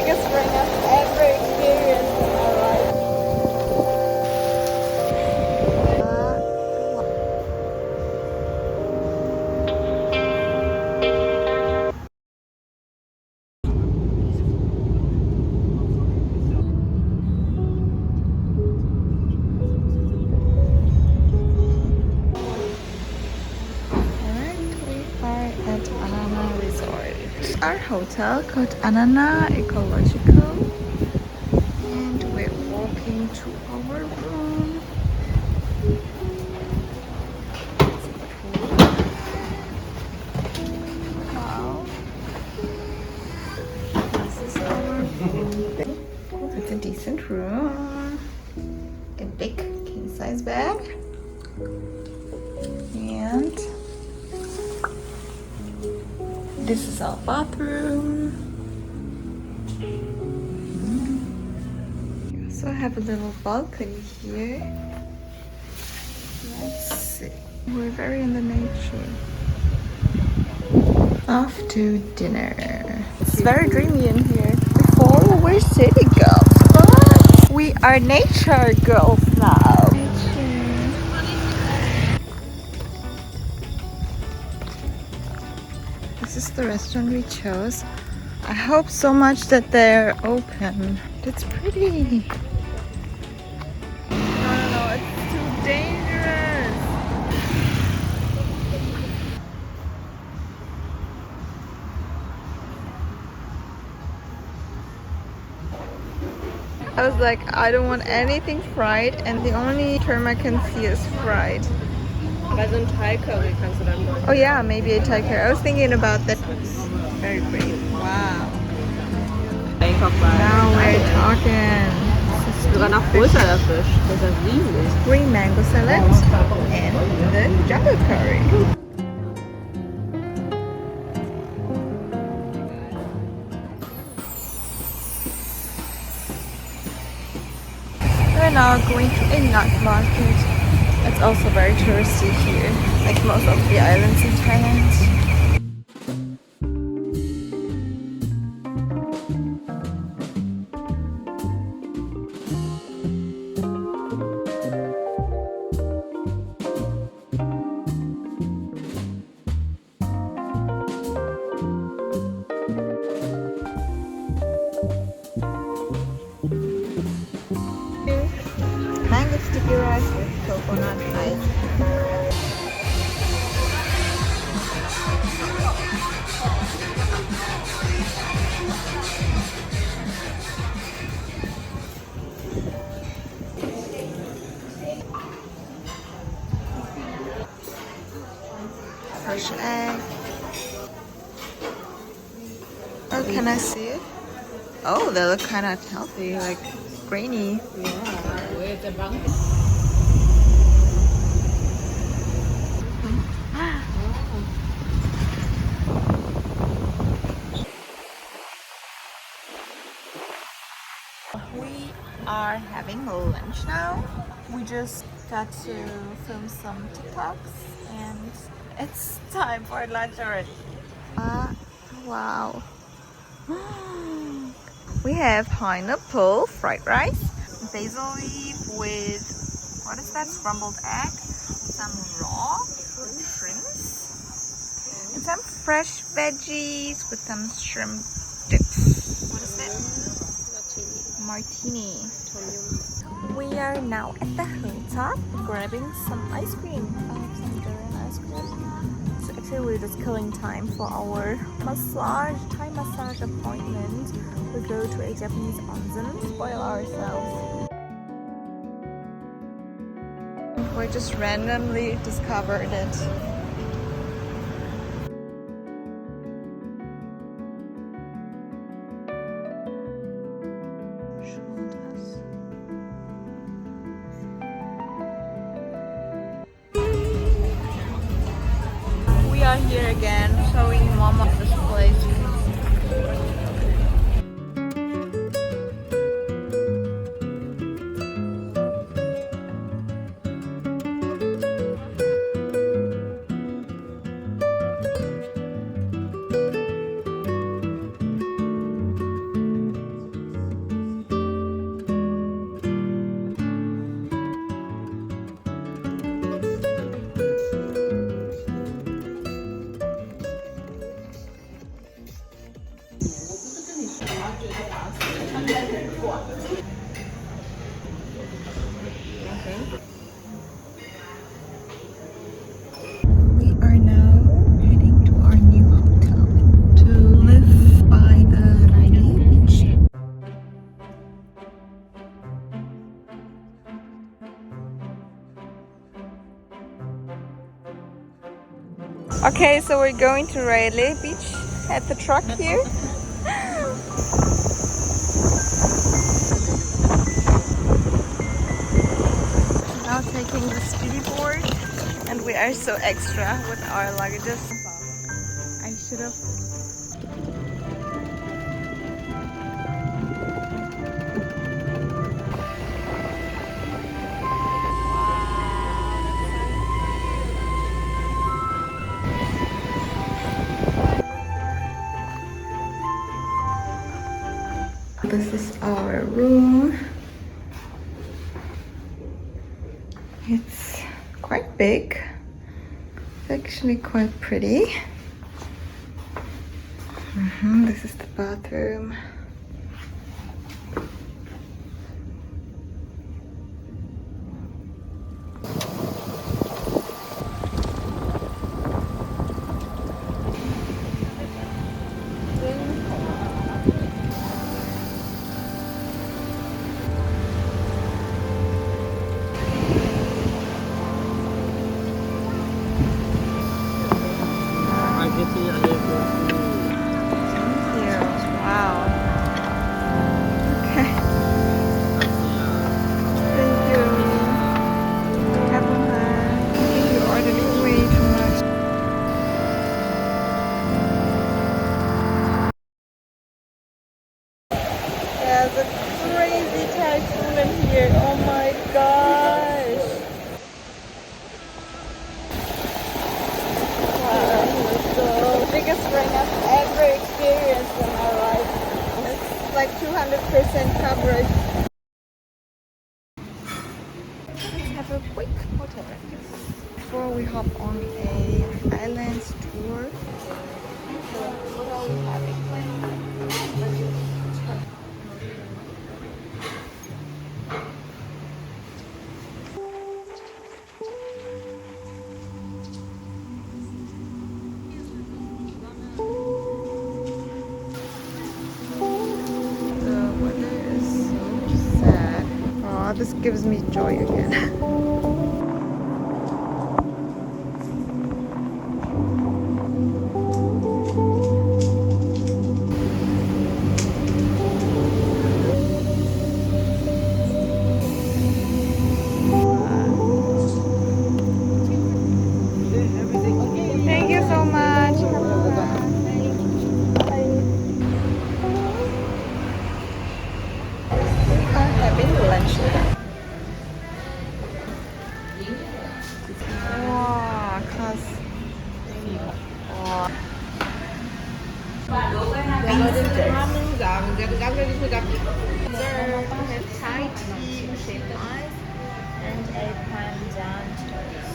biggest spring I've ever experienced in my life. At Anana Resort. It's our hotel called Anana Ecological, and we're walking to our room. Wow, this is our room. It's a decent room. A big king size bed, and this is our bathroom. We also have a little balcony here. Let's see. We're very in the nature. Off to dinner. It's very dreamy in here. Before we're city girls, but we are nature girls now. This is the restaurant we chose. I hope so much that they're open. It's pretty. No, it's too dangerous. I was like, I don't want anything fried, and the only term I can see is fried. Bei so einem Thai-Curry kannst du dann Oh yeah, maybe a Thai curry. I was thinking about that. Very pretty. Wow. Now we're talking. Sogar noch größer der Fisch. Das ist riesig. Green mango salad and the jungle curry. We're now going to a nut market. It's also very touristy here, like most of the islands in Thailand. Mango sticky rice with coconut ice. Fresh egg. Oh, can I see it? Oh, they look kind of healthy, like grainy. We are having lunch now. We just got to film some TikToks and it's time for lunch already. Wow. We have pineapple fried rice, basil leaf with, what is that, scrambled egg, some raw shrimps, and some fresh veggies with some shrimp dips. What is it? Martini. We are now at the hilltop grabbing some ice cream. I have some durian ice cream. So actually we're just killing time for our Thai massage appointment. We go to a Japanese onsen, spoil ourselves. We just randomly discovered it. We are here again, showing Mama this place. We are now heading to our new hotel to live by the Railay beach. Okay, so we're going to Railay beach at the truck here. Now taking the speedy board, and we are so extra with our luggages. I should have. This is our room. It's quite big. It's actually quite pretty. This is the bathroom. Wow. Okay. Thank you. Have a nice. I think you ordered way too much. There's a crazy typhoon in here. Oh my gosh. Wow. The biggest rain I've ever experienced in my life. It's like 200% coverage. Let's have a quick hotel breakfast before we hop on a islands tour. So what are we having? The weather is so sad. Oh, this gives me joy again. Thank you so much. We are having lunch now. Wow, cause wow. Dessert, we have Thai tea, shaved ice, and a pandan toast.